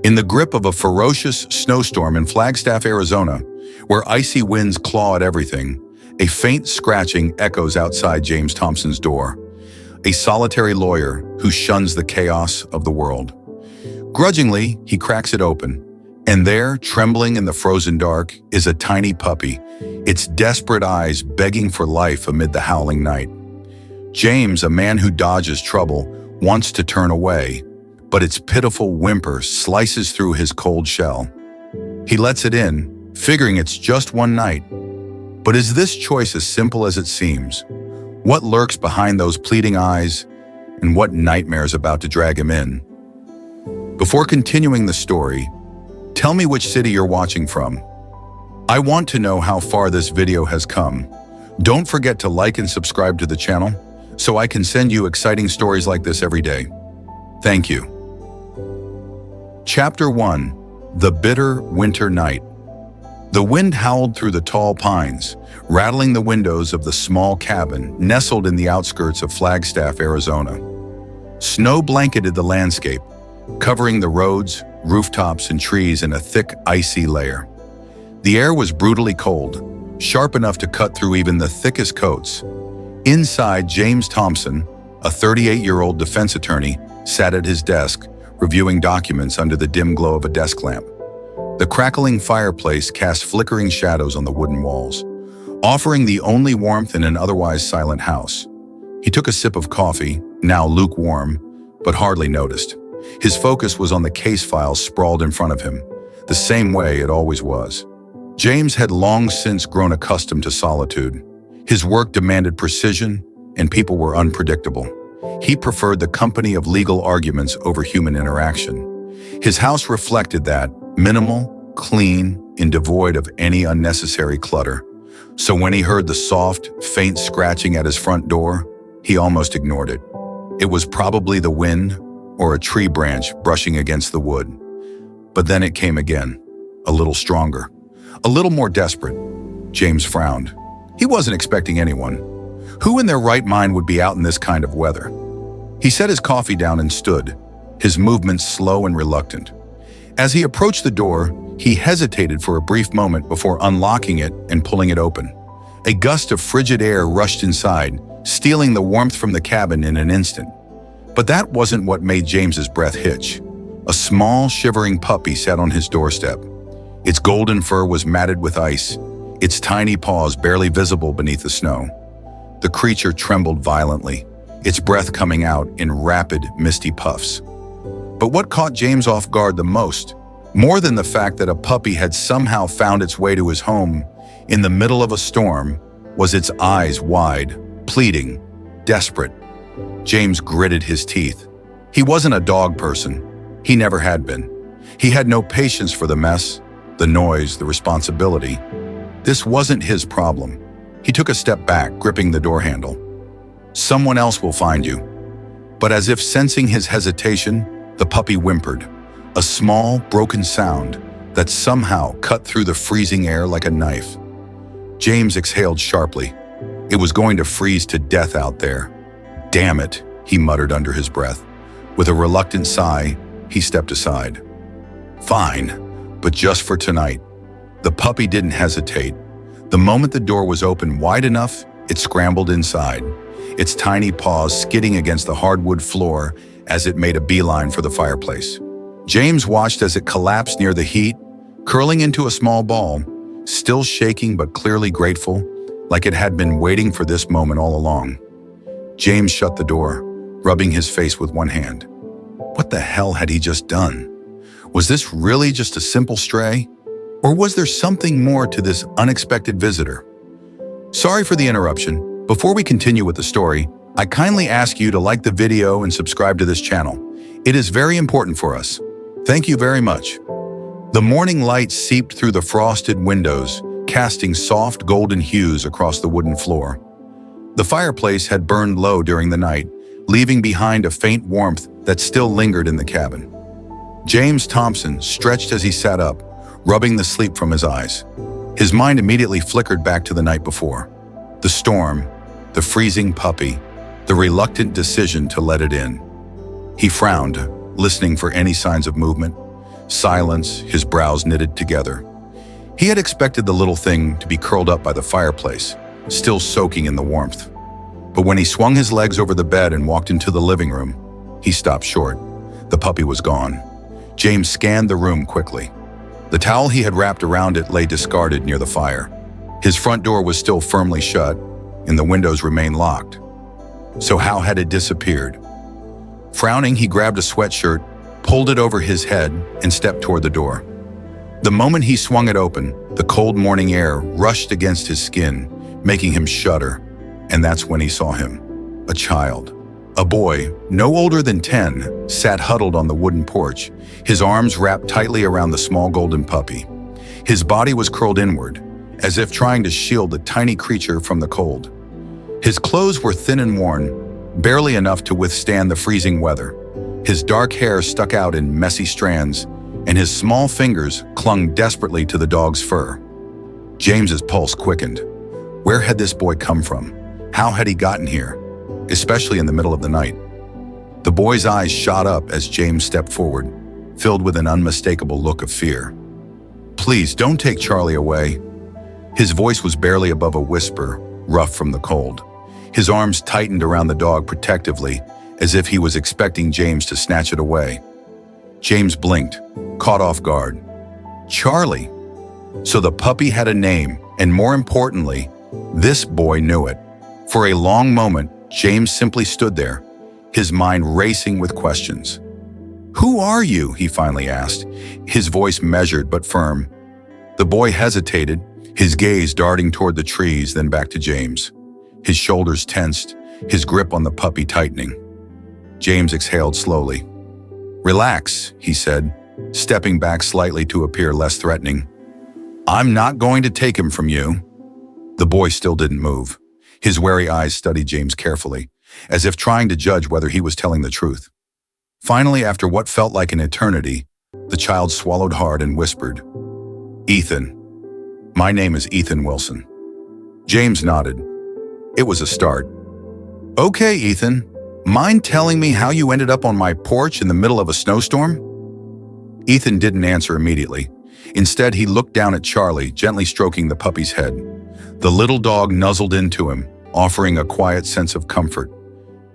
In the grip of a ferocious snowstorm in Flagstaff, Arizona, where icy winds claw at everything, a faint scratching echoes outside James Thompson's door, a solitary lawyer who shuns the chaos of the world. Grudgingly, he cracks it open, and there, trembling in the frozen dark, is a tiny puppy, its desperate eyes begging for life amid the howling night. James, a man who dodges trouble, wants to turn away, but its pitiful whimper slices through his cold shell. He lets it in, figuring it's just one night. But is this choice as simple as it seems? What lurks behind those pleading eyes, and what nightmare is about to drag him in? Before continuing the story, tell me which city you're watching from. I want to know how far this video has come. Don't forget to like and subscribe to the channel so I can send you exciting stories like this every day. Thank you. Chapter 1. The Bitter Winter Night. The wind howled through the tall pines, rattling the windows of the small cabin nestled in the outskirts of Flagstaff, Arizona. Snow blanketed the landscape, covering the roads, rooftops, and trees in a thick, icy layer. The air was brutally cold, sharp enough to cut through even the thickest coats. Inside, James Thompson, a 38-year-old defense attorney, sat at his desk, reviewing documents under the dim glow of a desk lamp. The crackling fireplace cast flickering shadows on the wooden walls, offering the only warmth in an otherwise silent house. He took a sip of coffee, now lukewarm, but hardly noticed. His focus was on the case files sprawled in front of him, the same way it always was. James had long since grown accustomed to solitude. His work demanded precision, and people were unpredictable. He preferred the company of legal arguments over human interaction. His house reflected that, minimal, clean, and devoid of any unnecessary clutter. So when he heard the soft, faint scratching at his front door, he almost ignored it. It was probably the wind or a tree branch brushing against the wood. But then it came again, a little stronger, a little more desperate. James frowned. He wasn't expecting anyone. Who in their right mind would be out in this kind of weather? He set his coffee down and stood, his movements slow and reluctant. As he approached the door, he hesitated for a brief moment before unlocking it and pulling it open. A gust of frigid air rushed inside, stealing the warmth from the cabin in an instant. But that wasn't what made James's breath hitch. A small, shivering puppy sat on his doorstep. Its golden fur was matted with ice, its tiny paws barely visible beneath the snow. The creature trembled violently, its breath coming out in rapid, misty puffs. But what caught James off guard the most, more than the fact that a puppy had somehow found its way to his home in the middle of a storm, was its eyes wide, pleading, desperate. James gritted his teeth. He wasn't a dog person. He never had been. He had no patience for the mess, the noise, the responsibility. This wasn't his problem. He took a step back, gripping the door handle. "Someone else will find you." But as if sensing his hesitation, the puppy whimpered, a small, broken sound that somehow cut through the freezing air like a knife. James exhaled sharply. It was going to freeze to death out there. "Damn it," he muttered under his breath. With a reluctant sigh, he stepped aside. "Fine, but just for tonight." The puppy didn't hesitate. The moment the door was open wide enough, it scrambled inside, its tiny paws skidding against the hardwood floor as it made a beeline for the fireplace. James watched as it collapsed near the heat, curling into a small ball, still shaking but clearly grateful, like it had been waiting for this moment all along. James shut the door, rubbing his face with one hand. What the hell had he just done? Was this really just a simple stray? Or was there something more to this unexpected visitor? Sorry for the interruption. Before we continue with the story, I kindly ask you to like the video and subscribe to this channel. It is very important for us. Thank you very much. The morning light seeped through the frosted windows, casting soft golden hues across the wooden floor. The fireplace had burned low during the night, leaving behind a faint warmth that still lingered in the cabin. James Thompson stretched as he sat up, rubbing the sleep from his eyes. His mind immediately flickered back to the night before. The storm, the freezing puppy, the reluctant decision to let it in. He frowned, listening for any signs of movement, Silence, his brows knitted together. He had expected the little thing to be curled up by the fireplace, still soaking in the warmth. But when he swung his legs over the bed and walked into the living room, he stopped short. The puppy was gone. James scanned the room quickly. The towel he had wrapped around it lay discarded near the fire. His front door was still firmly shut, and the windows remained locked. So how had it disappeared? Frowning, he grabbed a sweatshirt, pulled it over his head, and stepped toward the door. The moment he swung it open, the cold morning air rushed against his skin, making him shudder. And that's when he saw him. A child. A boy, no older than 10, sat huddled on the wooden porch, his arms wrapped tightly around the small golden puppy. His body was curled inward, as if trying to shield the tiny creature from the cold. His clothes were thin and worn, barely enough to withstand the freezing weather. His dark hair stuck out in messy strands, and his small fingers clung desperately to the dog's fur. James's pulse quickened. Where had this boy come from? How had he gotten here, especially in the middle of the night? The boy's eyes shot up as James stepped forward, filled with an unmistakable look of fear. "Please, don't take Charlie away." His voice was barely above a whisper, rough from the cold. His arms tightened around the dog protectively, as if he was expecting James to snatch it away. James blinked, caught off guard. Charlie. So the puppy had a name, and more importantly, this boy knew it. For a long moment, James simply stood there, his mind racing with questions. "Who are you?" he finally asked, his voice measured but firm. The boy hesitated, his gaze darting toward the trees, then back to James. His shoulders tensed, his grip on the puppy tightening. James exhaled slowly. "Relax," he said, stepping back slightly to appear less threatening. "I'm not going to take him from you." The boy still didn't move. His wary eyes studied James carefully, as if trying to judge whether he was telling the truth. Finally, after what felt like an eternity, the child swallowed hard and whispered, "Ethan. My name is Ethan Wilson." James nodded. It was a start. "Okay, Ethan. Mind telling me how you ended up on my porch in the middle of a snowstorm?" Ethan didn't answer immediately. Instead, he looked down at Charlie, gently stroking the puppy's head. The little dog nuzzled into him, offering a quiet sense of comfort.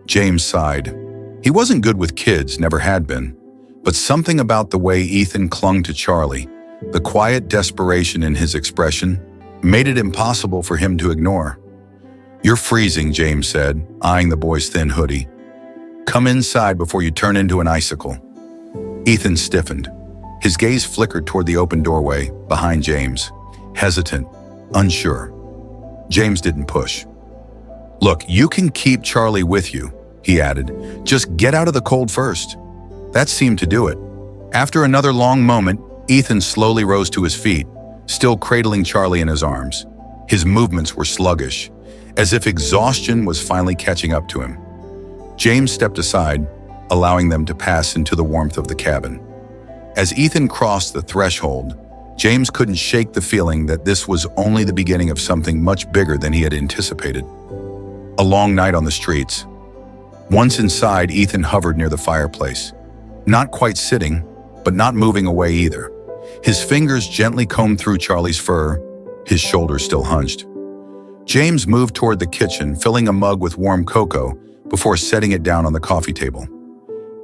James sighed. He wasn't good with kids, never had been. But something about the way Ethan clung to Charlie, the quiet desperation in his expression, made it impossible for him to ignore. "You're freezing," James said, eyeing the boy's thin hoodie. "Come inside before you turn into an icicle." Ethan stiffened. His gaze flickered toward the open doorway, behind James, hesitant, unsure. James didn't push. "Look, you can keep Charlie with you," he added. "Just get out of the cold first." That seemed to do it. After another long moment, Ethan slowly rose to his feet, still cradling Charlie in his arms. His movements were sluggish, as if exhaustion was finally catching up to him. James stepped aside, allowing them to pass into the warmth of the cabin. As Ethan crossed the threshold, James couldn't shake the feeling that this was only the beginning of something much bigger than he had anticipated. A long night on the streets. Once inside, Ethan hovered near the fireplace, not quite sitting, but not moving away either. His fingers gently combed through Charlie's fur, his shoulders still hunched. James moved toward the kitchen, filling a mug with warm cocoa before setting it down on the coffee table.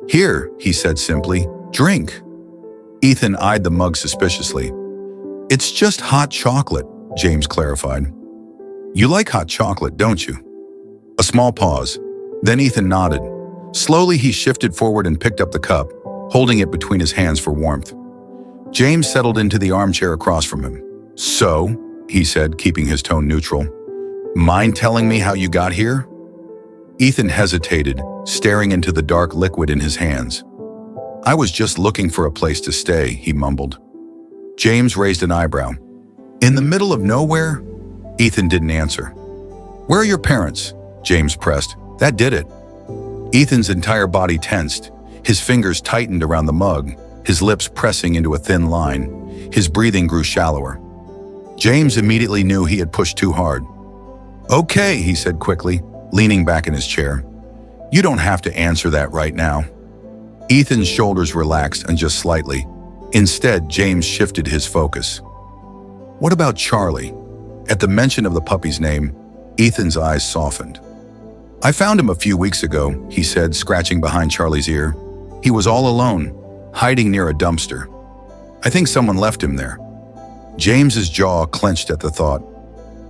"Here," he said simply, "drink." Ethan eyed the mug suspiciously. "It's just hot chocolate," James clarified. "You like hot chocolate, don't you?" A small pause. Then Ethan nodded. Slowly, he shifted forward and picked up the cup, holding it between his hands for warmth. James settled into the armchair across from him. "So," he said, keeping his tone neutral, "mind telling me how you got here?" Ethan hesitated, staring into the dark liquid in his hands. "I was just looking for a place to stay," he mumbled. James raised an eyebrow. "In the middle of nowhere?" Ethan didn't answer. "Where are your parents?" James pressed. That did it. Ethan's entire body tensed, his fingers tightened around the mug, his lips pressing into a thin line. His breathing grew shallower. James immediately knew he had pushed too hard. "Okay," he said quickly, leaning back in his chair. "You don't have to answer that right now." Ethan's shoulders relaxed and just slightly. Instead, James shifted his focus. What about Charlie? At the mention of the puppy's name, Ethan's eyes softened. I found him a few weeks ago, he said, scratching behind Charlie's ear. He was all alone, hiding near a dumpster. I think someone left him there. James's jaw clenched at the thought.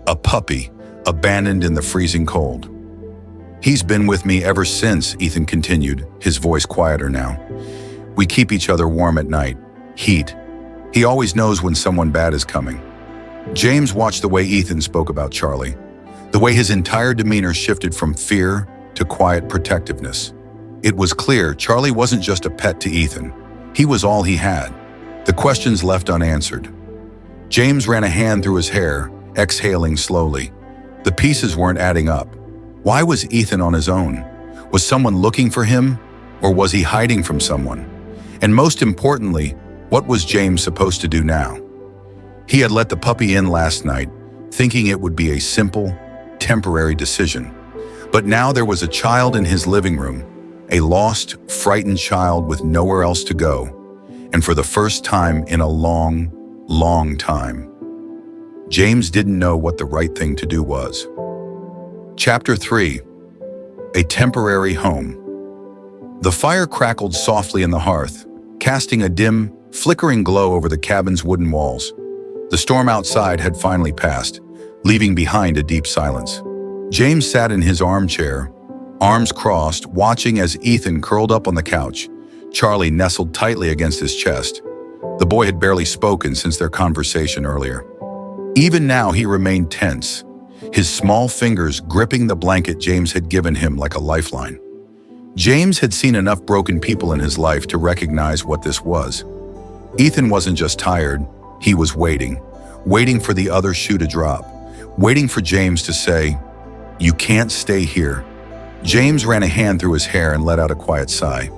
A puppy, abandoned in the freezing cold. He's been with me ever since, Ethan continued, his voice quieter now. We keep each other warm at night. Heat. He always knows when someone bad is coming. James watched the way Ethan spoke about Charlie, the way his entire demeanor shifted from fear to quiet protectiveness. It was clear Charlie wasn't just a pet to Ethan. He was all he had. The questions left unanswered. James ran a hand through his hair, exhaling slowly. The pieces weren't adding up. Why was Ethan on his own? Was someone looking for him, or was he hiding from someone? And most importantly, what was James supposed to do now? He had let the puppy in last night, thinking it would be a simple, temporary decision. But now there was a child in his living room, a lost, frightened child with nowhere else to go. And for the first time in a long, long time, James didn't know what the right thing to do was. Chapter 3. A Temporary Home. The fire crackled softly in the hearth, casting a dim, flickering glow over the cabin's wooden walls. The storm outside had finally passed, leaving behind a deep silence. James sat in his armchair, arms crossed, watching as Ethan curled up on the couch. Charlie nestled tightly against his chest. The boy had barely spoken since their conversation earlier. Even now, he remained tense, his small fingers gripping the blanket James had given him like a lifeline. James had seen enough broken people in his life to recognize what this was. Ethan wasn't just tired, he was waiting for the other shoe to drop, waiting for James to say, "You can't stay here." James ran a hand through his hair and let out a quiet sigh.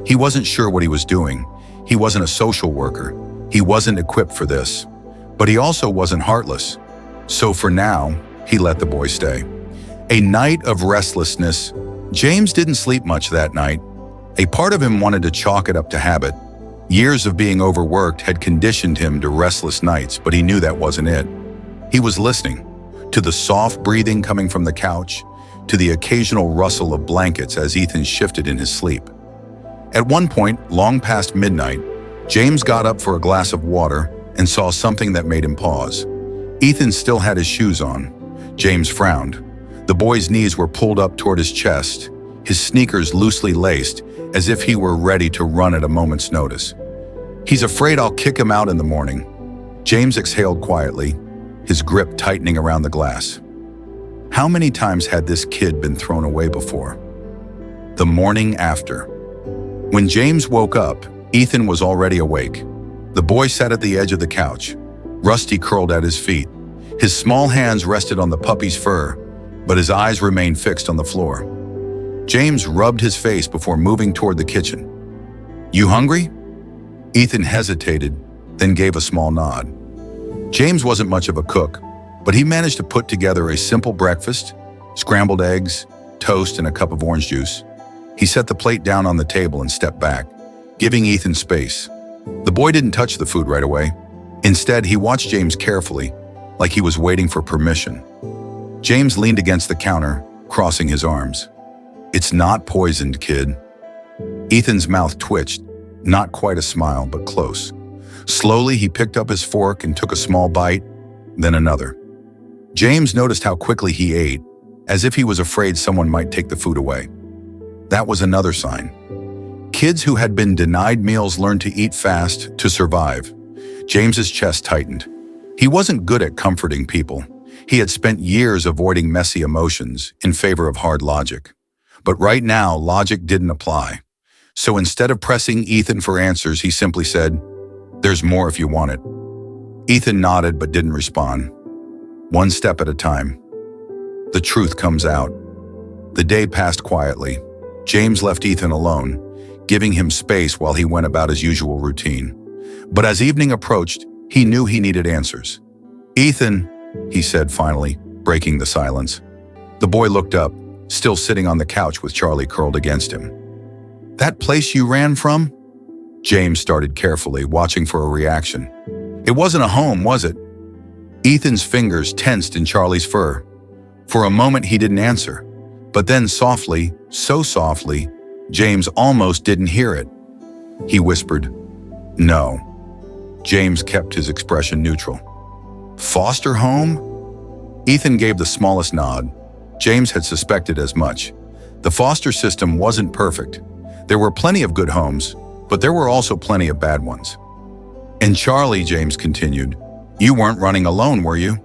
He wasn't sure what he was doing. He wasn't a social worker. He wasn't equipped for this. But he also wasn't heartless. So for now, he let the boy stay. A night of restlessness. James didn't sleep much that night. A part of him wanted to chalk it up to habit. Years of being overworked had conditioned him to restless nights, but he knew that wasn't it. He was listening to the soft breathing coming from the couch, to the occasional rustle of blankets as Ethan shifted in his sleep. At one point, long past midnight, James got up for a glass of water and saw something that made him pause. Ethan still had his shoes on. James frowned. The boy's knees were pulled up toward his chest, his sneakers loosely laced, as if he were ready to run at a moment's notice. "He's afraid I'll kick him out in the morning." James exhaled quietly, his grip tightening around the glass. How many times had this kid been thrown away before? The morning after. When James woke up, Ethan was already awake. The boy sat at the edge of the couch, Rusty curled at his feet. His small hands rested on the puppy's fur, but his eyes remained fixed on the floor. James rubbed his face before moving toward the kitchen. "You hungry?" Ethan hesitated, then gave a small nod. James wasn't much of a cook, but he managed to put together a simple breakfast, scrambled eggs, toast, and a cup of orange juice. He set the plate down on the table and stepped back, giving Ethan space. The boy didn't touch the food right away. Instead, he watched James carefully, like he was waiting for permission. James leaned against the counter, crossing his arms. "It's not poisoned, kid." Ethan's mouth twitched, not quite a smile, but close. Slowly, he picked up his fork and took a small bite, then another. James noticed how quickly he ate, as if he was afraid someone might take the food away. That was another sign. Kids who had been denied meals learned to eat fast to survive. James's chest tightened. He wasn't good at comforting people. He had spent years avoiding messy emotions in favor of hard logic. But right now, logic didn't apply. So instead of pressing Ethan for answers, he simply said, "There's more if you want it." Ethan nodded but didn't respond. One step at a time. The truth comes out. The day passed quietly. James left Ethan alone, giving him space while he went about his usual routine. But as evening approached, he knew he needed answers. "Ethan," he said finally, breaking the silence. The boy looked up, still sitting on the couch with Charlie curled against him. "That place you ran from?" James started carefully, watching for a reaction. It wasn't a home, was it? Ethan's fingers tensed in Charlie's fur. For a moment he didn't answer, but then softly, so softly, James almost didn't hear it. He whispered, "No." James kept his expression neutral. "Foster home?" Ethan gave the smallest nod. James had suspected as much. The foster system wasn't perfect. There were plenty of good homes, but there were also plenty of bad ones. "And Charlie," James continued, "you weren't running alone, were you?"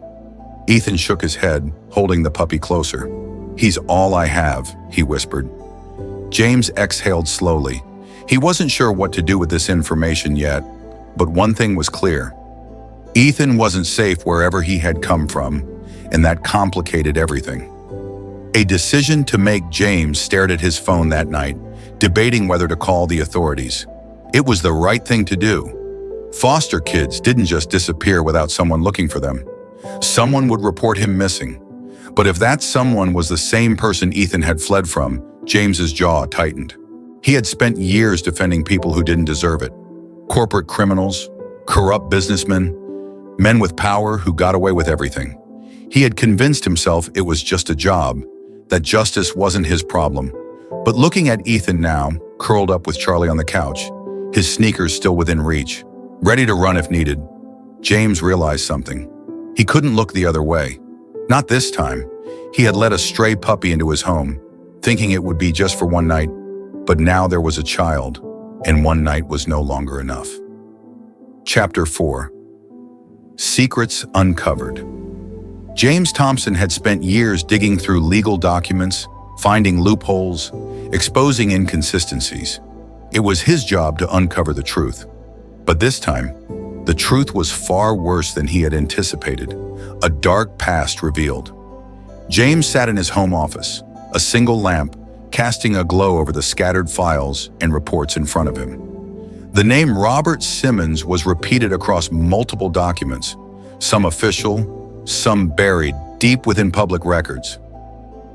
Ethan shook his head, holding the puppy closer. "He's all I have," he whispered. James exhaled slowly. He wasn't sure what to do with this information yet, but one thing was clear. Ethan wasn't safe wherever he had come from, and that complicated everything. A decision to make. James stared at his phone that night, debating whether to call the authorities. It was the right thing to do. Foster kids didn't just disappear without someone looking for them. Someone would report him missing. But if that someone was the same person Ethan had fled from, James's jaw tightened. He had spent years defending people who didn't deserve it. Corporate criminals, corrupt businessmen, men with power who got away with everything. He had convinced himself it was just a job, that justice wasn't his problem. But looking at Ethan now, curled up with Charlie on the couch, his sneakers still within reach, ready to run if needed, James realized something. He couldn't look the other way. Not this time. He had let a stray puppy into his home, thinking it would be just for one night, but now there was a child, and one night was no longer enough. Chapter 4. Secrets Uncovered. James Thompson had spent years digging through legal documents, finding loopholes, exposing inconsistencies. It was his job to uncover the truth. But this time, the truth was far worse than he had anticipated. A dark past revealed. James sat in his home office, a single lamp casting a glow over the scattered files and reports in front of him. The name Robert Simmons was repeated across multiple documents, some official, some buried deep within public records.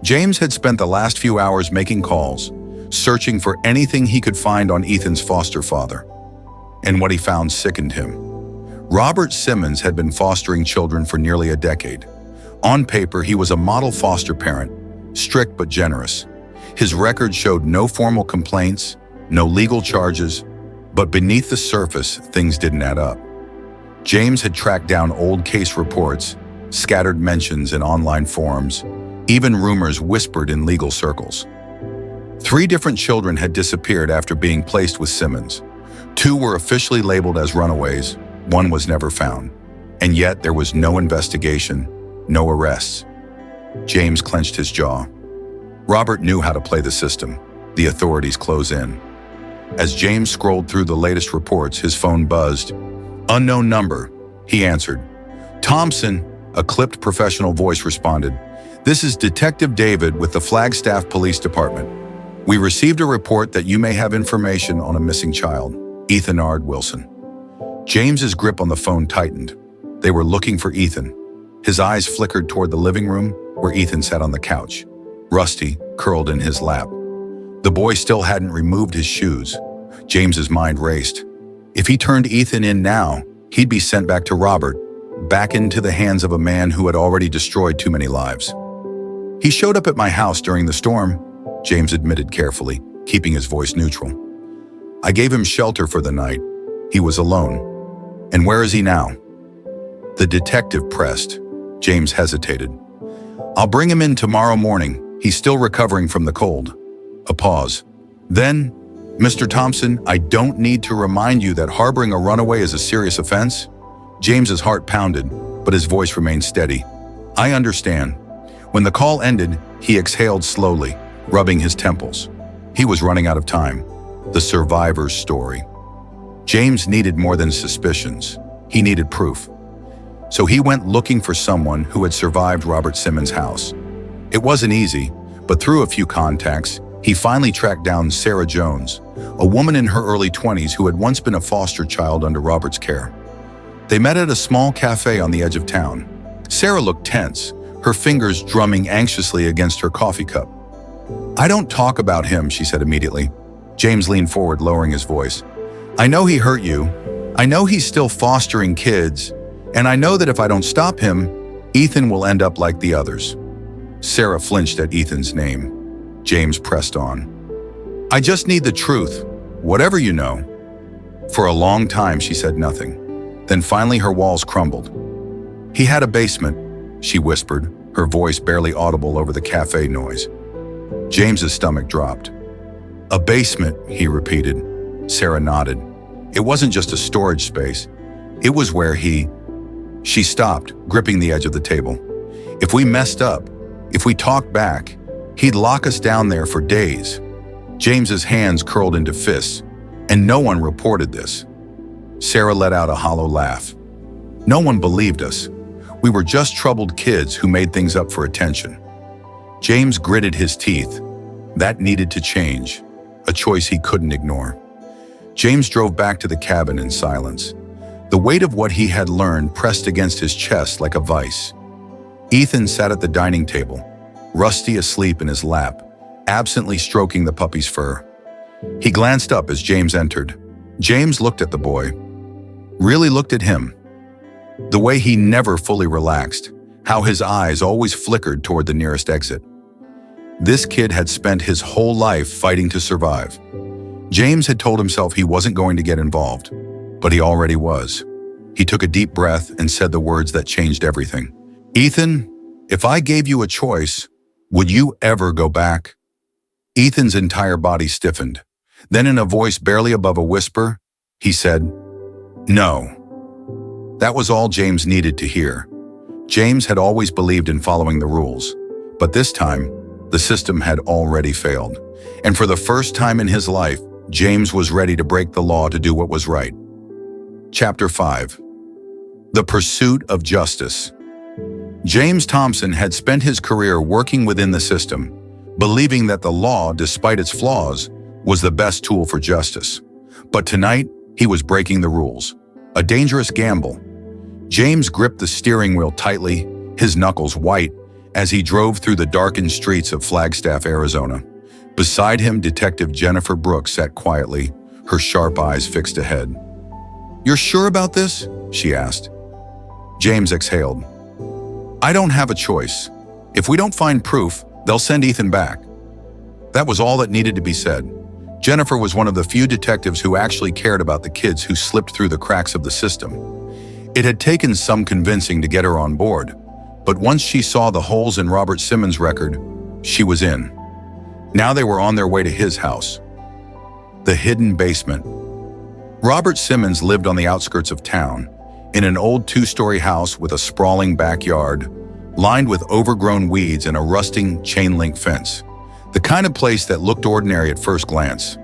James had spent the last few hours making calls, searching for anything he could find on Ethan's foster father. And what he found sickened him. Robert Simmons had been fostering children for nearly a decade. On paper, he was a model foster parent, strict but generous. His record showed no formal complaints, no legal charges, but beneath the surface, things didn't add up. James had tracked down old case reports, scattered mentions in online forums, even rumors whispered in legal circles. 3 different children had disappeared after being placed with Simmons. 2 were officially labeled as runaways, 1 was never found. And yet there was no investigation, no arrests. James clenched his jaw. Robert knew how to play the system. The authorities close in. As James scrolled through the latest reports, his phone buzzed. "Unknown number," he answered. "Thompson," a clipped professional voice responded. "This is Detective David with the Flagstaff Police Department. We received a report that you may have information on a missing child, Ethan Wilson." James's grip on the phone tightened. They were looking for Ethan. His eyes flickered toward the living room where Ethan sat on the couch, Rusty curled in his lap. The boy still hadn't removed his shoes. James's mind raced. If he turned Ethan in now, he'd be sent back to Robert, back into the hands of a man who had already destroyed too many lives. "He showed up at my house during the storm," James admitted carefully, keeping his voice neutral. "I gave him shelter for the night. He was alone. And where is he now?" The detective pressed. James hesitated. "I'll bring him in tomorrow morning. He's still recovering from the cold." A pause. Then, "Mr. Thompson, I don't need to remind you that harboring a runaway is a serious offense." James's heart pounded, but his voice remained steady. "I understand." When the call ended, he exhaled slowly, rubbing his temples. He was running out of time. The survivor's story. James needed more than suspicions. He needed proof. So he went looking for someone who had survived Robert Simmons' house. It wasn't easy, but through a few contacts, he finally tracked down Sarah Jones, a woman in her early 20s who had once been a foster child under Robert's care. They met at a small cafe on the edge of town. Sarah looked tense, her fingers drumming anxiously against her coffee cup. "I don't talk about him," she said immediately. James leaned forward, lowering his voice. I know he hurt you. I know he's still fostering kids. And I know that if I don't stop him, Ethan will end up like the others." Sarah flinched at Ethan's name. James pressed on. "I just need the truth, whatever you know." For a long time, she said nothing. Then finally her walls crumbled. "He had a basement," she whispered, her voice barely audible over the cafe noise. James's stomach dropped. "A basement," he repeated. Sarah nodded. "It wasn't just a storage space. It was where he—" She stopped, gripping the edge of the table. "If we messed up, if we talked back, he'd lock us down there for days." James's hands curled into fists, and no one reported this. Sarah let out a hollow laugh. "No one believed us. We were just troubled kids who made things up for attention." James gritted his teeth. That needed to change, a choice he couldn't ignore. James drove back to the cabin in silence. The weight of what he had learned pressed against his chest like a vice. Ethan sat at the dining table, Rusty asleep in his lap, absently stroking the puppy's fur. He glanced up as James entered. James looked at the boy, really looked at him. The way he never fully relaxed, how his eyes always flickered toward the nearest exit. This kid had spent his whole life fighting to survive. James had told himself he wasn't going to get involved, but he already was. He took a deep breath and said the words that changed everything. "Ethan, if I gave you a choice, would you ever go back?" Ethan's entire body stiffened. Then in a voice barely above a whisper, he said, "No." That was all James needed to hear. James had always believed in following the rules, but this time, the system had already failed. And for the first time in his life, James was ready to break the law to do what was right. Chapter 5. The Pursuit of Justice. James Thompson had spent his career working within the system, believing that the law, despite its flaws, was the best tool for justice. But tonight, he was breaking the rules. A dangerous gamble. James gripped the steering wheel tightly, his knuckles white, as he drove through the darkened streets of Flagstaff, Arizona. Beside him, Detective Jennifer Brooks sat quietly, her sharp eyes fixed ahead. "You're sure about this?" she asked. James exhaled. "I don't have a choice. If we don't find proof, they'll send Ethan back." That was all that needed to be said. Jennifer was one of the few detectives who actually cared about the kids who slipped through the cracks of the system. It had taken some convincing to get her on board, but once she saw the holes in Robert Simmons' record, she was in. Now they were on their way to his house. The hidden basement. Robert Simmons lived on the outskirts of town, in an old two-story house with a sprawling backyard, lined with overgrown weeds and a rusting chain-link fence. The kind of place that looked ordinary at first glance,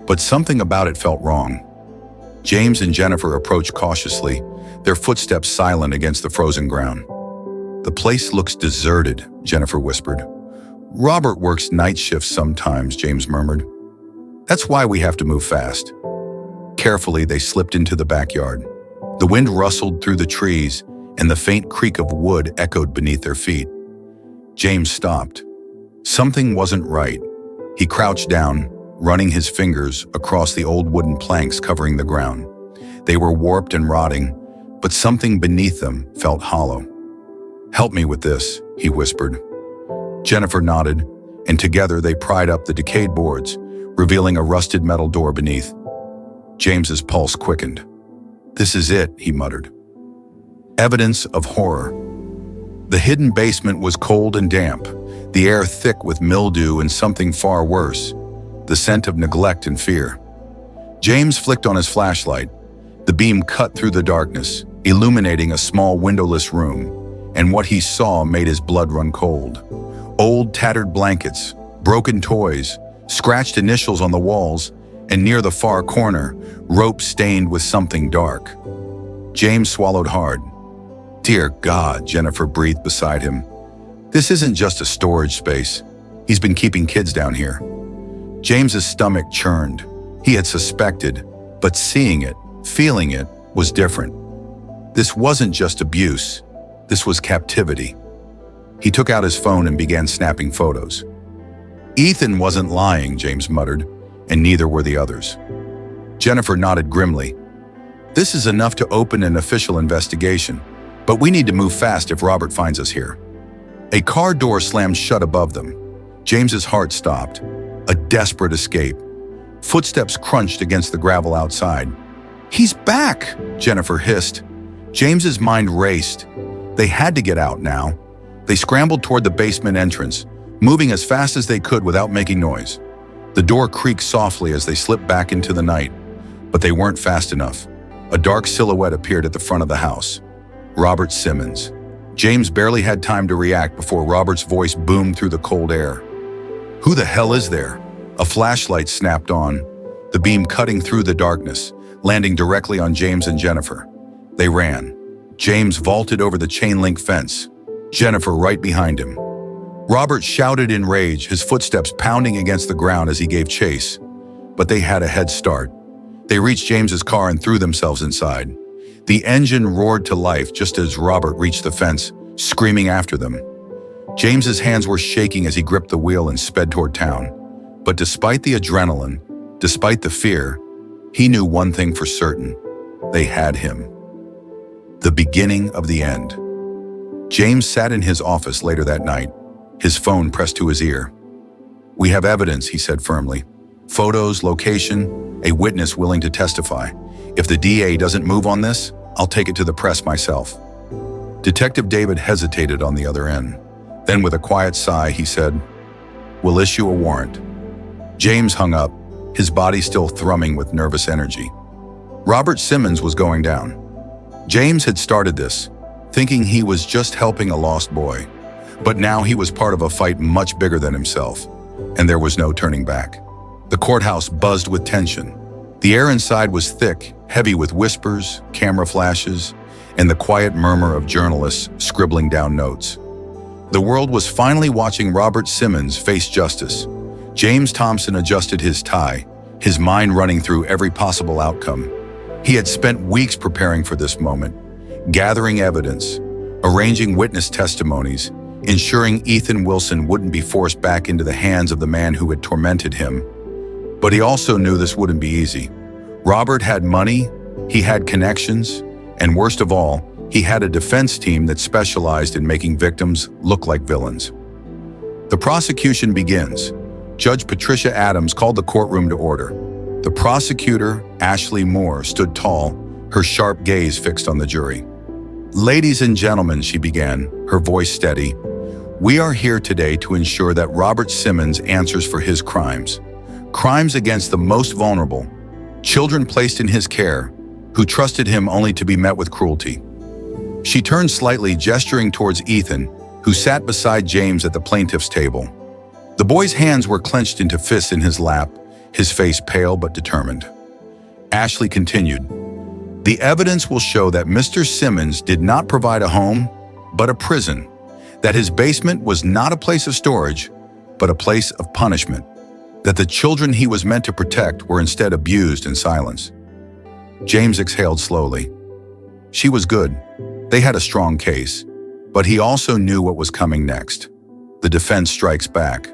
but something about it felt wrong. James and Jennifer approached cautiously, their footsteps silent against the frozen ground. "The place looks deserted," Jennifer whispered. "Robert works night shifts sometimes," James murmured. "That's why we have to move fast." Carefully, they slipped into the backyard. The wind rustled through the trees, and the faint creak of wood echoed beneath their feet. James stopped. Something wasn't right. He crouched down, running his fingers across the old wooden planks covering the ground. They were warped and rotting, but something beneath them felt hollow. "Help me with this," he whispered. Jennifer nodded, and together they pried up the decayed boards, revealing a rusted metal door beneath. James's pulse quickened. "This is it," he muttered. Evidence of horror. The hidden basement was cold and damp, the air thick with mildew and something far worse, the scent of neglect and fear. James flicked on his flashlight. The beam cut through the darkness, illuminating a small windowless room, and what he saw made his blood run cold. Old tattered blankets, broken toys, scratched initials on the walls, and near the far corner, rope stained with something dark. James swallowed hard. "Dear God," Jennifer breathed beside him. "This isn't just a storage space. He's been keeping kids down here." James's stomach churned. He had suspected, but seeing it, feeling it, was different. This wasn't just abuse. This was captivity. He took out his phone and began snapping photos. "Ethan wasn't lying," James muttered, "and neither were the others." Jennifer nodded grimly. This is enough to open an official investigation, but we need to move fast if Robert finds us here. A car door slammed shut above them. James's heart stopped. A desperate escape. Footsteps crunched against the gravel outside. He's back, Jennifer hissed. James's mind raced. They had to get out now. They scrambled toward the basement entrance, moving as fast as they could without making noise. The door creaked softly as they slipped back into the night, but they weren't fast enough. A dark silhouette appeared at the front of the house. Robert Simmons. James barely had time to react before Robert's voice boomed through the cold air. Who the hell is there? A flashlight snapped on, the beam cutting through the darkness, landing directly on James and Jennifer. They ran. James vaulted over the chain-link fence, Jennifer right behind him. Robert shouted in rage, his footsteps pounding against the ground as he gave chase. But they had a head start. They reached James's car and threw themselves inside. The engine roared to life just as Robert reached the fence, screaming after them. James's hands were shaking as he gripped the wheel and sped toward town. But despite the adrenaline, despite the fear, he knew one thing for certain. They had him. The beginning of the end. James sat in his office later that night, his phone pressed to his ear. We have evidence, he said firmly. Photos, location, a witness willing to testify. If the DA doesn't move on this, I'll take it to the press myself. Detective David hesitated on the other end. Then with a quiet sigh, he said, We'll issue a warrant. James hung up, his body still thrumming with nervous energy. Robert Simmons was going down. James had started this, thinking he was just helping a lost boy. But now he was part of a fight much bigger than himself, and there was no turning back. The courthouse buzzed with tension. The air inside was thick, heavy with whispers, camera flashes, and the quiet murmur of journalists scribbling down notes. The world was finally watching Robert Simmons face justice. James Thompson adjusted his tie, his mind running through every possible outcome. He had spent weeks preparing for this moment, gathering evidence, arranging witness testimonies, ensuring Ethan Wilson wouldn't be forced back into the hands of the man who had tormented him. But he also knew this wouldn't be easy. Robert had money, he had connections, and worst of all, he had a defense team that specialized in making victims look like villains. The prosecution begins. Judge Patricia Adams called the courtroom to order. The prosecutor, Ashley Moore, stood tall, her sharp gaze fixed on the jury. Ladies and gentlemen, she began, her voice steady, we are here today to ensure that Robert Simmons answers for his crimes. Crimes against the most vulnerable, children placed in his care, who trusted him only to be met with cruelty. She turned slightly, gesturing towards Ethan, who sat beside James at the plaintiff's table. The boy's hands were clenched into fists in his lap, his face pale but determined. Ashley continued, the evidence will show that Mr. Simmons did not provide a home, but a prison, that his basement was not a place of storage, but a place of punishment, that the children he was meant to protect were instead abused in silence. James exhaled slowly. She was good. They had a strong case, but he also knew what was coming next. The defense strikes back.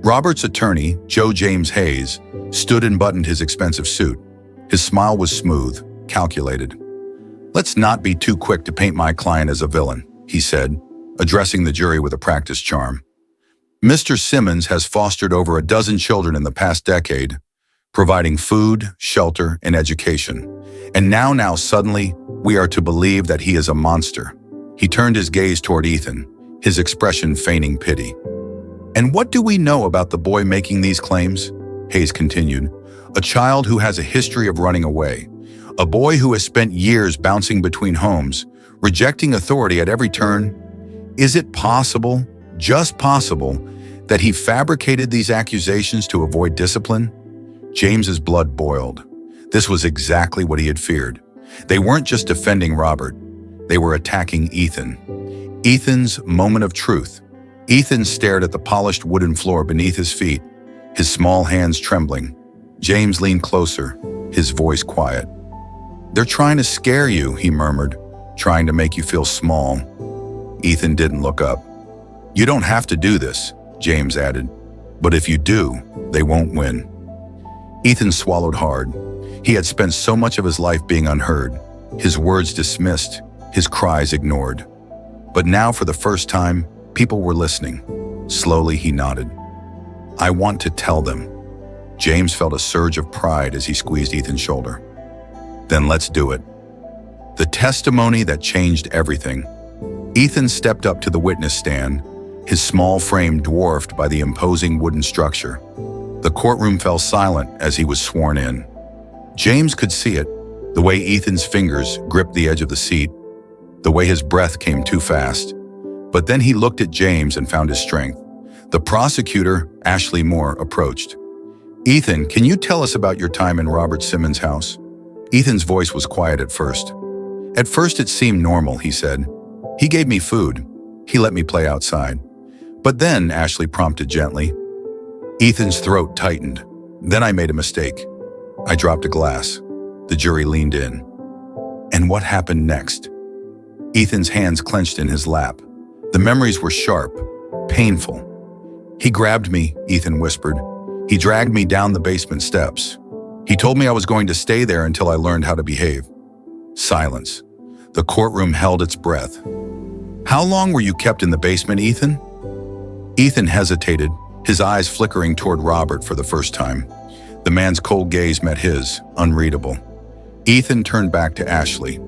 Robert's attorney, Joe James Hayes, stood and buttoned his expensive suit. His smile was smooth, calculated. Let's not be too quick to paint my client as a villain, he said, addressing the jury with a practiced charm. Mr. Simmons has fostered over a dozen children in the past decade, providing food, shelter, and education. And now suddenly, we are to believe that he is a monster. He turned his gaze toward Ethan, his expression feigning pity. And what do we know about the boy making these claims? Hayes continued. A child who has a history of running away. A boy who has spent years bouncing between homes, rejecting authority at every turn. Is it possible, just possible, that he fabricated these accusations to avoid discipline? James's blood boiled. This was exactly what he had feared. They weren't just defending Robert. They were attacking Ethan. Ethan's moment of truth. Ethan stared at the polished wooden floor beneath his feet, his small hands trembling. James leaned closer, his voice quiet. They're trying to scare you, he murmured, trying to make you feel small. Ethan didn't look up. You don't have to do this, James added. But if you do, they won't win. Ethan swallowed hard. He had spent so much of his life being unheard, his words dismissed, his cries ignored. But now, for the first time, people were listening. Slowly, he nodded. "I want to tell them." James felt a surge of pride as he squeezed Ethan's shoulder. "Then let's do it." The testimony that changed everything. Ethan stepped up to the witness stand, his small frame dwarfed by the imposing wooden structure. The courtroom fell silent as he was sworn in. James could see it, the way Ethan's fingers gripped the edge of the seat, the way his breath came too fast. But then he looked at James and found his strength. The prosecutor, Ashley Moore, approached. "Ethan, can you tell us about your time in Robert Simmons' house?" Ethan's voice was quiet at first. "At first it seemed normal," he said. "He gave me food. He let me play outside." "But then," Ashley prompted gently. Ethan's throat tightened. "Then I made a mistake. I dropped a glass." The jury leaned in. "And what happened next?" Ethan's hands clenched in his lap. The memories were sharp, painful. "He grabbed me," Ethan whispered. "He dragged me down the basement steps. He told me I was going to stay there until I learned how to behave." Silence. The courtroom held its breath. "How long were you kept in the basement, Ethan?" Ethan hesitated, his eyes flickering toward Robert for the first time. The man's cold gaze met his, unreadable. Ethan turned back to Ashley.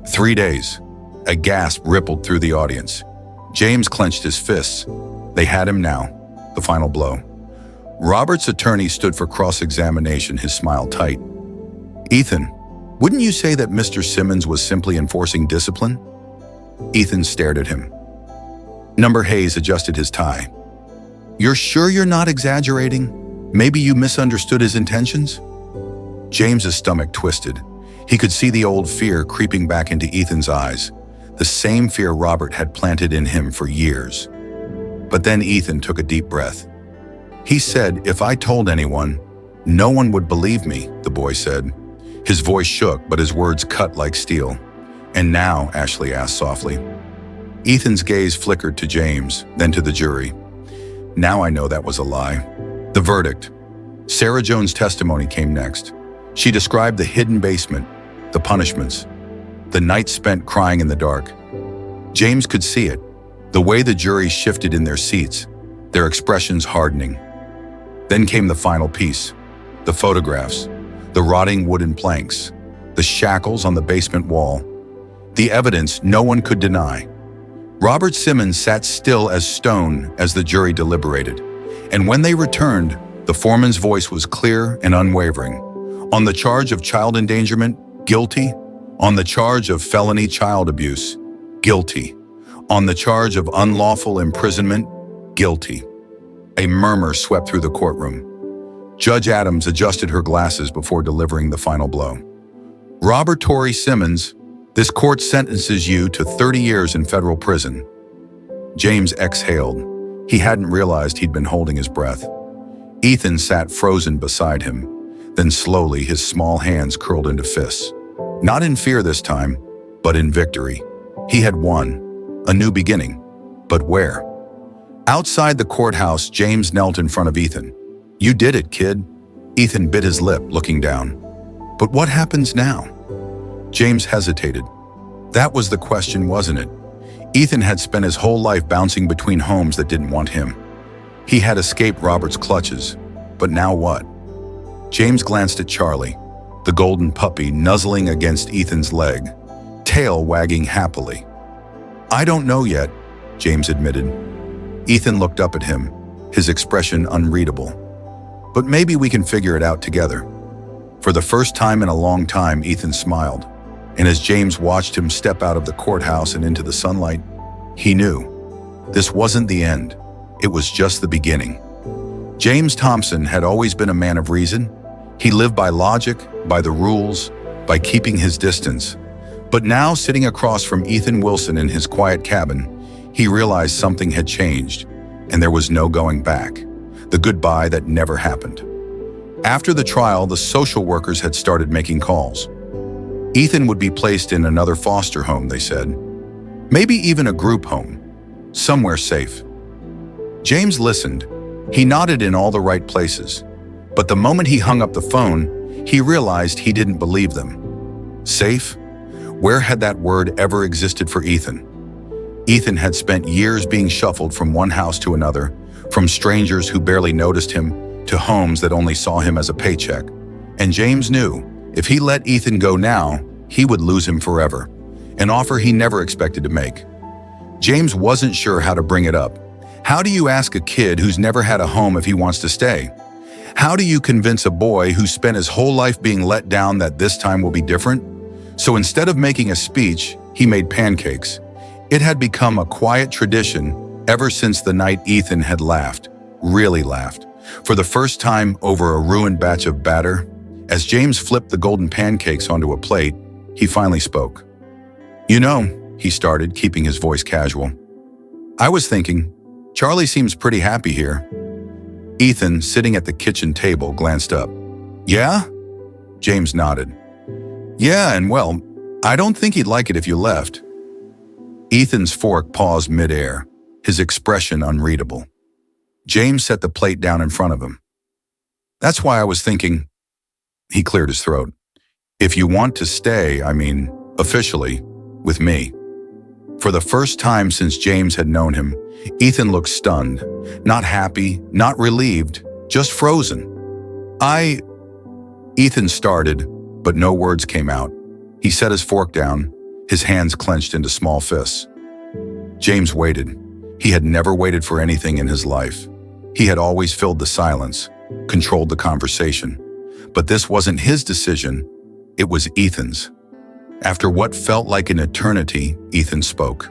3 days. A gasp rippled through the audience. James clenched his fists. They had him now. The final blow. Robert's attorney stood for cross-examination, his smile tight. "Ethan, wouldn't you say that Mr. Simmons was simply enforcing discipline?" Ethan stared at him. Number Hayes adjusted his tie. "You're sure you're not exaggerating? Maybe you misunderstood his intentions?" James's stomach twisted. He could see the old fear creeping back into Ethan's eyes, the same fear Robert had planted in him for years. But then Ethan took a deep breath. He said, "If I told anyone, no one would believe me," the boy said. His voice shook, but his words cut like steel. "And now?" Ashley asked softly. Ethan's gaze flickered to James, then to the jury. "Now I know that was a lie." The verdict. Sarah Jones' testimony came next. She described the hidden basement, the punishments, the nights spent crying in the dark. James could see it, the way the jury shifted in their seats, their expressions hardening. Then came the final piece, the photographs, the rotting wooden planks, the shackles on the basement wall, the evidence no one could deny. Robert Simmons sat still as stone as the jury deliberated, and when they returned, the foreman's voice was clear and unwavering. On the charge of child endangerment, guilty. On the charge of felony child abuse, guilty. On the charge of unlawful imprisonment, guilty. A murmur swept through the courtroom. Judge Adams adjusted her glasses before delivering the final blow. "Robert Torrey Simmons, this court sentences you to 30 years in federal prison." James exhaled. He hadn't realized he'd been holding his breath. Ethan sat frozen beside him. Then slowly his small hands curled into fists. Not in fear this time, but in victory. He had won. A new beginning. But where? Outside the courthouse, James knelt in front of Ethan. "You did it, kid." Ethan bit his lip, looking down. "But what happens now?" James hesitated. That was the question, wasn't it? Ethan had spent his whole life bouncing between homes that didn't want him. He had escaped Robert's clutches. But now what? James glanced at Charlie, the golden puppy nuzzling against Ethan's leg, tail wagging happily. "I don't know yet," James admitted. Ethan looked up at him, his expression unreadable. "But maybe we can figure it out together." For the first time in a long time, Ethan smiled. And as James watched him step out of the courthouse and into the sunlight, he knew. This wasn't the end. It was just the beginning. James Thompson had always been a man of reason. He lived by logic, by the rules, by keeping his distance. But now, sitting across from Ethan Wilson in his quiet cabin, he realized something had changed, and there was no going back. The goodbye that never happened. After the trial, the social workers had started making calls. Ethan would be placed in another foster home, they said. Maybe even a group home. Somewhere safe. James listened. He nodded in all the right places. But the moment he hung up the phone, He realized he didn't believe them. Safe? Where had that word ever existed for Ethan? Ethan had spent years being shuffled from one house to another, from strangers who barely noticed him to homes that only saw him as a paycheck. And James knew if he let Ethan go now, he would lose him forever, an offer he never expected to make. James wasn't sure how to bring it up. How do you ask a kid who's never had a home if he wants to stay? How do you convince a boy who spent his whole life being let down that this time will be different? So instead of making a speech, he made pancakes. It had become a quiet tradition ever since the night Ethan had laughed, really laughed, for the first time over a ruined batch of batter. As James flipped the golden pancakes onto a plate, he finally spoke. "You know," he started, keeping his voice casual, "I was thinking, Charlie seems pretty happy here." Ethan, sitting at the kitchen table, glanced up. "Yeah?" James nodded. "Yeah, and well, I don't think he'd like it if you left." Ethan's fork paused midair, his expression unreadable. James set the plate down in front of him. "That's why I was thinking," he cleared his throat, "if you want to stay, officially, with me." For the first time since James had known him, Ethan looked stunned, not happy, not relieved, just frozen. Ethan started, but no words came out. He set his fork down, his hands clenched into small fists. James waited. He had never waited for anything in his life. He had always filled the silence, controlled the conversation. But this wasn't his decision, it was Ethan's. After what felt like an eternity, Ethan spoke.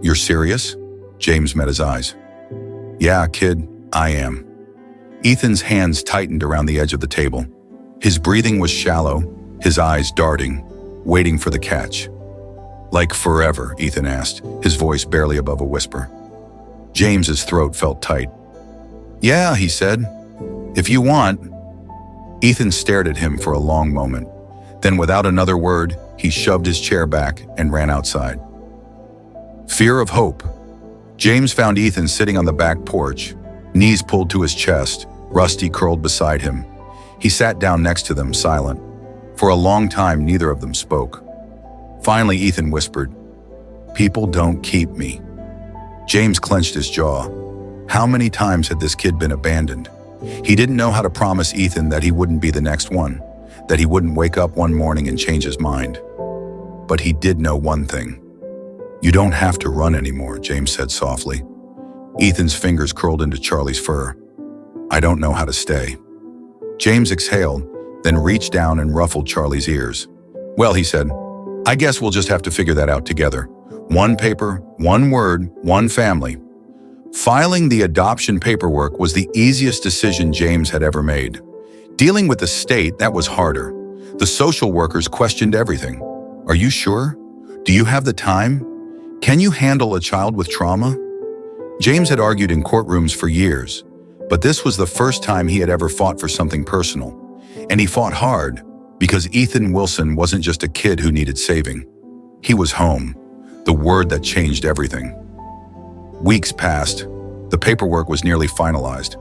"You're serious?" James met his eyes. "Yeah, kid, I am." Ethan's hands tightened around the edge of the table. His breathing was shallow, his eyes darting, waiting for the catch. "Like forever?" Ethan asked, his voice barely above a whisper. James's throat felt tight. "Yeah," he said, "if you want." Ethan stared at him for a long moment. Then without another word, he shoved his chair back and ran outside. Fear of hope. James found Ethan sitting on the back porch, knees pulled to his chest, Rusty curled beside him. He sat down next to them, silent. For a long time, neither of them spoke. Finally, Ethan whispered, "People don't keep me." James clenched his jaw. How many times had this kid been abandoned? He didn't know how to promise Ethan that he wouldn't be the next one, that he wouldn't wake up one morning and change his mind. But he did know one thing. "You don't have to run anymore," James said softly. Ethan's fingers curled into Charlie's fur. "I don't know how to stay." James exhaled, then reached down and ruffled Charlie's ears. "Well," he said, "I guess we'll just have to figure that out together. One paper, one word, one family." Filing the adoption paperwork was the easiest decision James had ever made. Dealing with the state, that was harder. The social workers questioned everything. "Are you sure? Do you have the time? Can you handle a child with trauma?" James had argued in courtrooms for years, but this was the first time he had ever fought for something personal. And he fought hard, because Ethan Wilson wasn't just a kid who needed saving. He was home, the word that changed everything. Weeks passed. The paperwork was nearly finalized,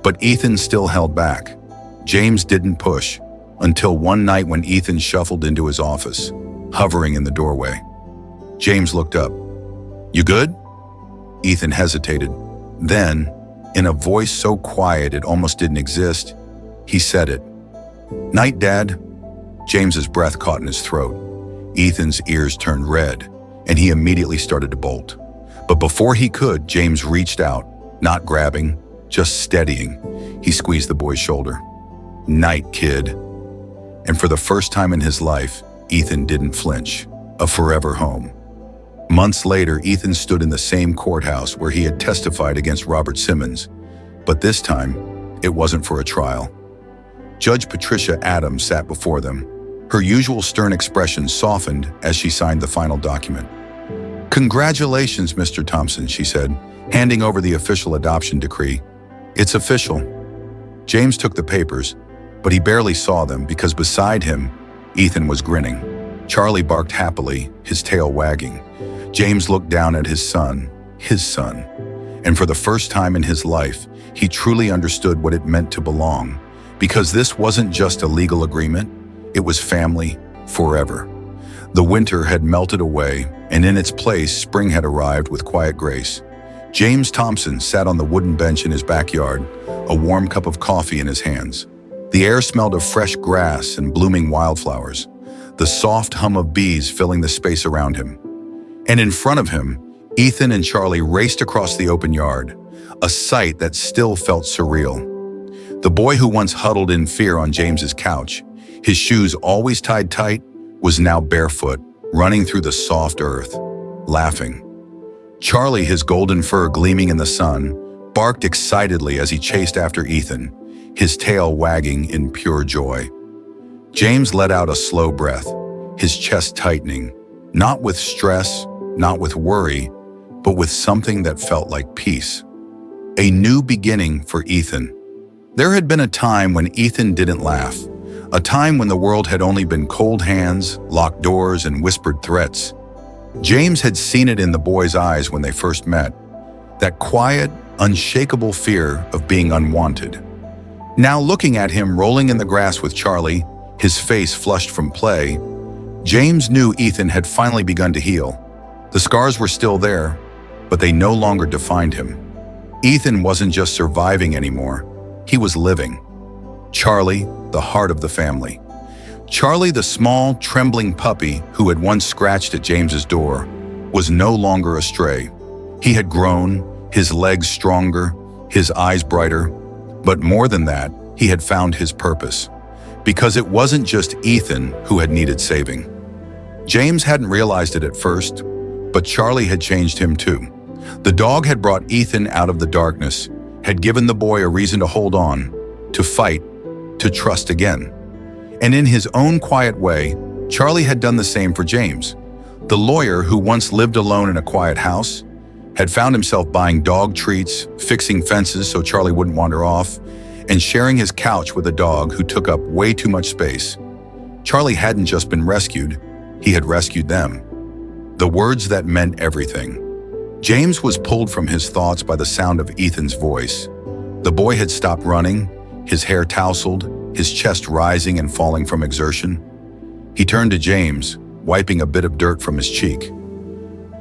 but Ethan still held back. James didn't push, until one night when Ethan shuffled into his office, hovering in the doorway. James looked up. "You good?" Ethan hesitated. Then, in a voice so quiet it almost didn't exist, he said it. "Night, Dad." James's breath caught in his throat. Ethan's ears turned red, and he immediately started to bolt. But before he could, James reached out, not grabbing, just steadying. He squeezed the boy's shoulder. "Night, kid." And for the first time in his life, Ethan didn't flinch. A forever home. Months later, Ethan stood in the same courthouse where he had testified against Robert Simmons. But this time, it wasn't for a trial. Judge Patricia Adams sat before them. Her usual stern expression softened as she signed the final document. "Congratulations, Mr. Thompson," she said, handing over the official adoption decree. "It's official." James took the papers, but he barely saw them because beside him, Ethan was grinning. Charlie barked happily, his tail wagging. James looked down at his son, and for the first time in his life, he truly understood what it meant to belong, Because this wasn't just a legal agreement, it was family forever. The winter had melted away, and in its place, spring had arrived with quiet grace. James Thompson sat on the wooden bench in his backyard, a warm cup of coffee in his hands. The air smelled of fresh grass and blooming wildflowers, the soft hum of bees filling the space around him. And in front of him, Ethan and Charlie raced across the open yard, a sight that still felt surreal. The boy who once huddled in fear on James's couch, his shoes always tied tight, was now barefoot, running through the soft earth, laughing. Charlie, his golden fur gleaming in the sun, barked excitedly as he chased after Ethan, his tail wagging in pure joy. James let out a slow breath, his chest tightening, not with stress, not with worry, but with something that felt like peace. A new beginning for Ethan. There had been a time when Ethan didn't laugh, a time when the world had only been cold hands, locked doors, and whispered threats. James had seen it in the boy's eyes when they first met, that quiet, unshakable fear of being unwanted. Now looking at him rolling in the grass with Charlie, his face flushed from play, James knew Ethan had finally begun to heal. The scars were still there, but they no longer defined him. Ethan wasn't just surviving anymore, he was living. Charlie, the heart of the family. Charlie, the small, trembling puppy who had once scratched at James's door, was no longer astray. He had grown, his legs stronger, his eyes brighter, but more than that, he had found his purpose. Because it wasn't just Ethan who had needed saving. James hadn't realized it at first, but Charlie had changed him too. The dog had brought Ethan out of the darkness, had given the boy a reason to hold on, to fight, to trust again. And in his own quiet way, Charlie had done the same for James. The lawyer who once lived alone in a quiet house had found himself buying dog treats, fixing fences so Charlie wouldn't wander off, and sharing his couch with a dog who took up way too much space. Charlie hadn't just been rescued, he had rescued them. The words that meant everything. James was pulled from his thoughts by the sound of Ethan's voice. The boy had stopped running, his hair tousled, his chest rising and falling from exertion. He turned to James, wiping a bit of dirt from his cheek.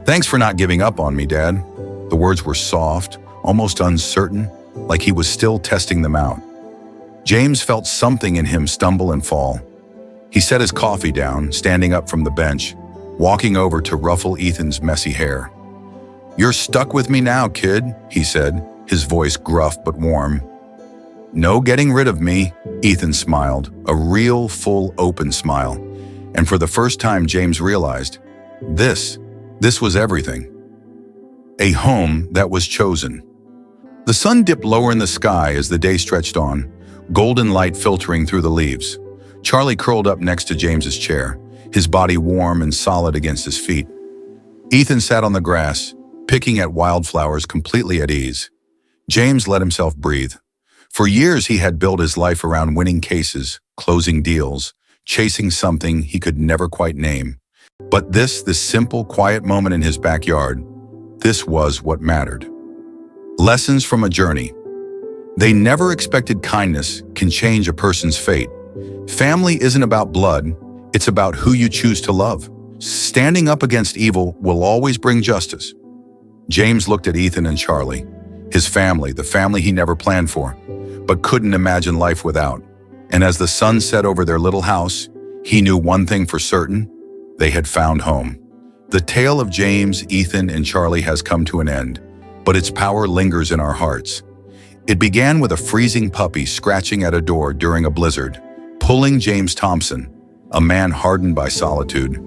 "Thanks for not giving up on me, Dad." The words were soft, almost uncertain, like he was still testing them out. James felt something in him stumble and fall. He set his coffee down, standing up from the bench, walking over to ruffle Ethan's messy hair. "You're stuck with me now, kid," he said, his voice gruff but warm. "No getting rid of me," Ethan smiled, a real, full, open smile. And for the first time, James realized, this was everything. A home that was chosen. The sun dipped lower in the sky as the day stretched on, golden light filtering through the leaves. Charlie curled up next to James's chair, his body warm and solid against his feet. Ethan sat on the grass, picking at wildflowers completely at ease. James let himself breathe. For years, he had built his life around winning cases, closing deals, chasing something he could never quite name. But this simple, quiet moment in his backyard, this was what mattered. Lessons from a journey. They never expected kindness can change a person's fate. Family isn't about blood, it's about who you choose to love. Standing up against evil will always bring justice. James looked at Ethan and Charlie, his family, the family he never planned for, but couldn't imagine life without. And as the sun set over their little house, he knew one thing for certain: they had found home. The tale of James, Ethan, and Charlie has come to an end, but its power lingers in our hearts. It began with a freezing puppy scratching at a door during a blizzard, pulling James Thompson, a man hardened by solitude,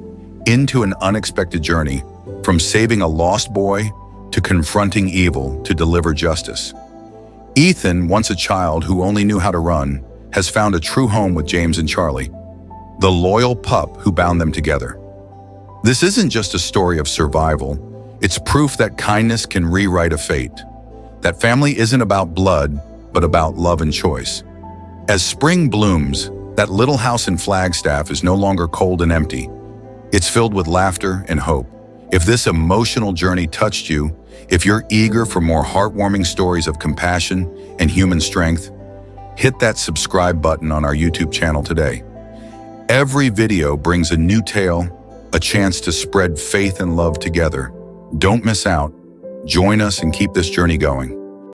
into an unexpected journey, from saving a lost boy to confronting evil to deliver justice. Ethan, once a child who only knew how to run, has found a true home with James and Charlie, the loyal pup who bound them together. This isn't just a story of survival, it's proof that kindness can rewrite a fate, that family isn't about blood, but about love and choice. As spring blooms, that little house in Flagstaff is no longer cold and empty. It's filled with laughter and hope. If this emotional journey touched you, if you're eager for more heartwarming stories of compassion and human strength, hit that subscribe button on our YouTube channel today. Every video brings a new tale, a chance to spread faith and love together. Don't miss out. Join us and keep this journey going.